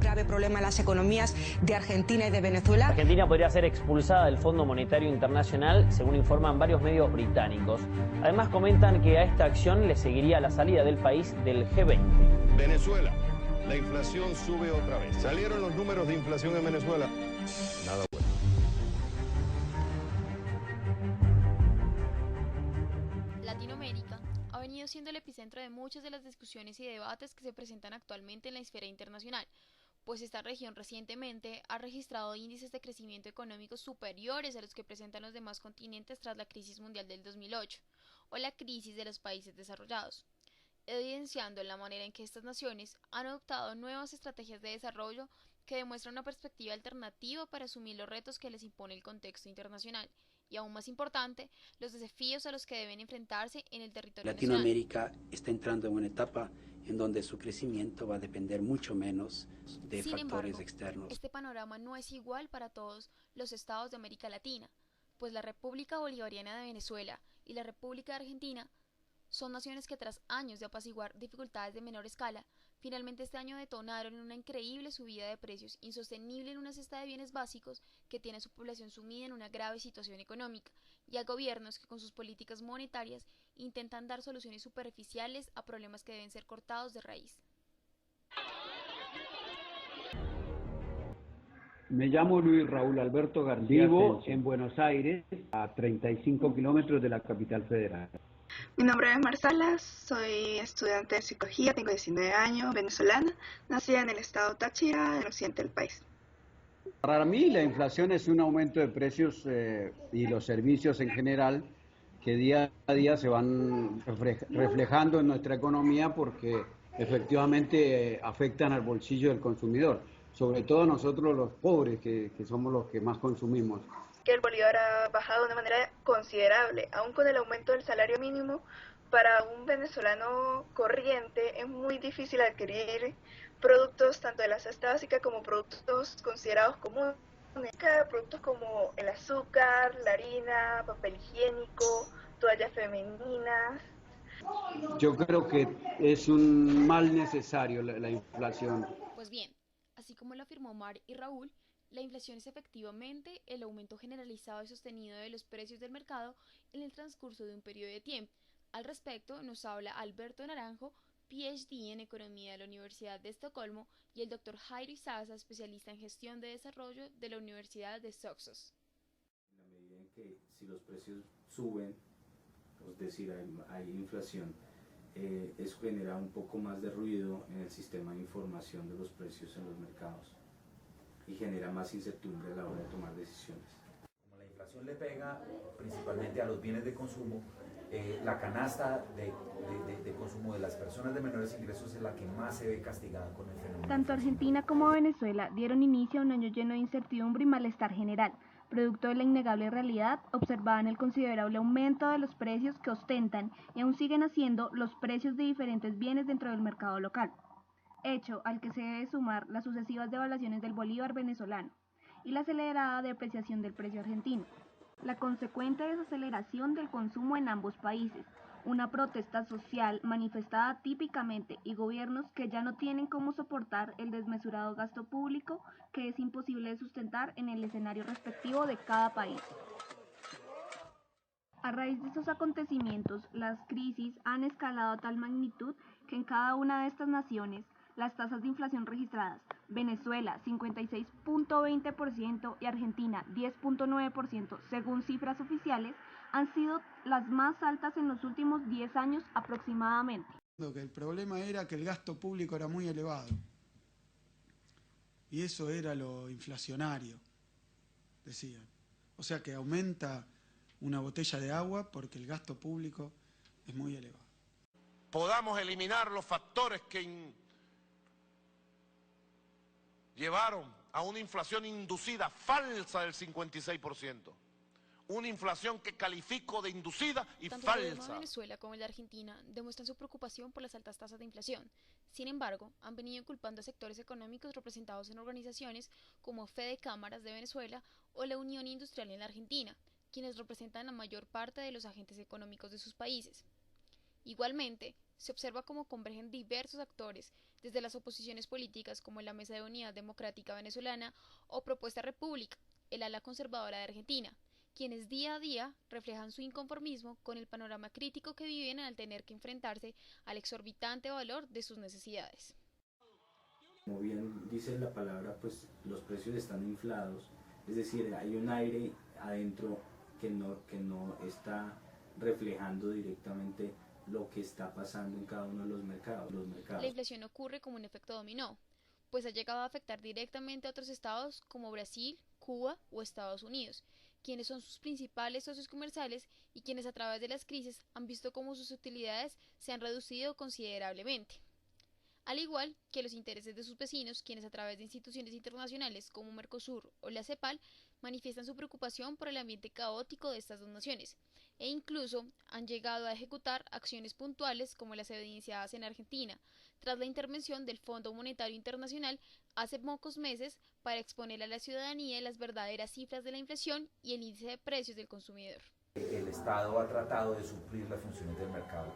grave problema en las economías de Argentina y de Venezuela. Argentina podría ser expulsada del Fondo Monetario Internacional, según informan varios medios británicos. Además comentan que a esta acción le seguiría la salida del país del G20. Venezuela, la inflación sube otra vez. Salieron los números de inflación en Venezuela. Nada bueno. Latinoamérica ha venido siendo el epicentro de muchas de las discusiones y debates que se presentan actualmente en la esfera internacional, pues esta región recientemente ha registrado índices de crecimiento económico superiores a los que presentan los demás continentes tras la crisis mundial del 2008 o la crisis de los países desarrollados, evidenciando la manera en que estas naciones han adoptado nuevas estrategias de desarrollo que demuestran una perspectiva alternativa para asumir los retos que les impone el contexto internacional y, aún más importante, los desafíos a los que deben enfrentarse en el territorio Latinoamérica está entrando en una etapa en donde su crecimiento va a depender mucho menos de factores externos. Este panorama no es igual para todos los estados de América Latina, pues la República Bolivariana de Venezuela y la República de Argentina son naciones que, tras años de apaciguar dificultades de menor escala, finalmente este año detonaron en una increíble subida de precios insostenible en una cesta de bienes básicos que tiene a su población sumida en una grave situación económica, y a gobiernos que con sus políticas monetarias intentan dar soluciones superficiales a problemas que deben ser cortados de raíz. Me llamo Luis Raúl Alberto García. Vivo en Buenos Aires, a 35 kilómetros de la capital federal. Mi nombre es Marsala, soy estudiante de psicología, tengo 19 años, venezolana, nacida en el estado Táchira, en el occidente del país. Para mí la inflación es un aumento de precios y los servicios en general que día a día se van reflejando en nuestra economía porque efectivamente afectan al bolsillo del consumidor, sobre todo nosotros los pobres que somos los que más consumimos. Que el bolívar ha bajado de una manera considerable, aún con el aumento del salario mínimo. Para un venezolano corriente es muy difícil adquirir productos tanto de la cesta básica como productos considerados comunes, productos como el azúcar, la harina, papel higiénico, toallas femeninas. Yo creo que es un mal necesario la inflación. Pues bien, así como lo afirmó Mar y Raúl, la inflación es efectivamente el aumento generalizado y sostenido de los precios del mercado en el transcurso de un periodo de tiempo. Al respecto nos habla Alberto Naranjo, PhD en Economía de la Universidad de Estocolmo, y el Dr. Jairo Izaza, especialista en Gestión de Desarrollo de la Universidad de Soxos. En la medida en que si los precios suben, es decir, hay inflación, eso genera un poco más de ruido en el sistema de información de los precios en los mercados y genera más incertidumbre a la hora de tomar decisiones. Como la inflación le pega principalmente a los bienes de consumo, la canasta de consumo de las personas de menores ingresos es la que más se ve castigada con el fenómeno. Tanto Argentina como Venezuela dieron inicio a un año lleno de incertidumbre y malestar general, producto de la innegable realidad observada en el considerable aumento de los precios que ostentan y aún siguen haciendo los precios de diferentes bienes dentro del mercado local, hecho al que se debe sumar las sucesivas devaluaciones del bolívar venezolano y la acelerada depreciación del precio argentino, la consecuente desaceleración del consumo en ambos países, una protesta social manifestada típicamente y gobiernos que ya no tienen cómo soportar el desmesurado gasto público que es imposible de sustentar en el escenario respectivo de cada país. A raíz de estos acontecimientos, las crisis han escalado a tal magnitud que en cada una de estas naciones las tasas de inflación registradas, Venezuela 56.20% y Argentina 10.9%, según cifras oficiales, han sido las más altas en los últimos 10 años aproximadamente. Que el problema era que el gasto público era muy elevado y eso era lo inflacionario, decían. O sea que aumenta una botella de agua porque el gasto público es muy elevado. Podamos eliminar los factores que llevaron a una inflación inducida falsa del 56%. Una inflación que califico de inducida y Tanto falsa. el gobierno de Venezuela como el de Argentina demuestran su preocupación por las altas tasas de inflación. Sin embargo, han venido culpando a sectores económicos representados en organizaciones como Fede Cámaras de Venezuela o la Unión Industrial en la Argentina, quienes representan la mayor parte de los agentes económicos de sus países. Igualmente, se observa cómo convergen diversos actores, desde las oposiciones políticas como la Mesa de Unidad Democrática Venezolana o Propuesta República, el ala conservadora de Argentina, quienes día a día reflejan su inconformismo con el panorama crítico que viven al tener que enfrentarse al exorbitante valor de sus necesidades. Como bien dice la palabra, pues los precios están inflados, es decir, hay un aire adentro que no está reflejando directamente lo que está pasando en cada uno de los mercados. La inflación ocurre como un efecto dominó, pues ha llegado a afectar directamente a otros estados como Brasil, Cuba o Estados Unidos, quienes son sus principales socios comerciales y quienes a través de las crisis han visto cómo sus utilidades se han reducido considerablemente. Al igual que los intereses de sus vecinos, quienes a través de instituciones internacionales como Mercosur o la CEPAL manifiestan su preocupación por el ambiente caótico de estas dos naciones, e incluso han llegado a ejecutar acciones puntuales como las evidenciadas en Argentina, tras la intervención del Fondo Monetario Internacional hace pocos meses para exponer a la ciudadanía las verdaderas cifras de la inflación y el índice de precios del consumidor. El Estado ha tratado de suplir las funciones del mercado.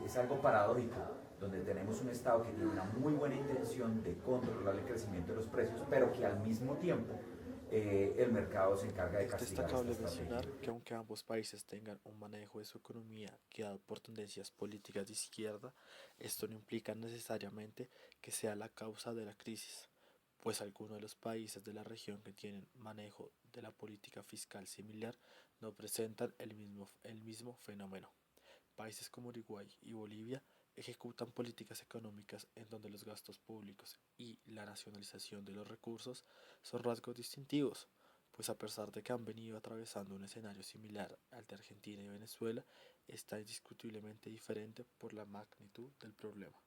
Es algo paradójico, donde tenemos un Estado que tiene una muy buena intención de controlar el crecimiento de los precios, pero que al mismo tiempo el mercado se encarga de castigar. Es destacable mencionar que aunque ambos países tengan un manejo de su economía guiado por tendencias políticas de izquierda, esto no implica necesariamente que sea la causa de la crisis, pues algunos de los países de la región que tienen manejo de la política fiscal similar no presentan el mismo fenómeno. Países como Uruguay y Bolivia ejecutan políticas económicas en donde los gastos públicos y la nacionalización de los recursos son rasgos distintivos, pues a pesar de que han venido atravesando un escenario similar al de Argentina y Venezuela, está indiscutiblemente diferente por la magnitud del problema.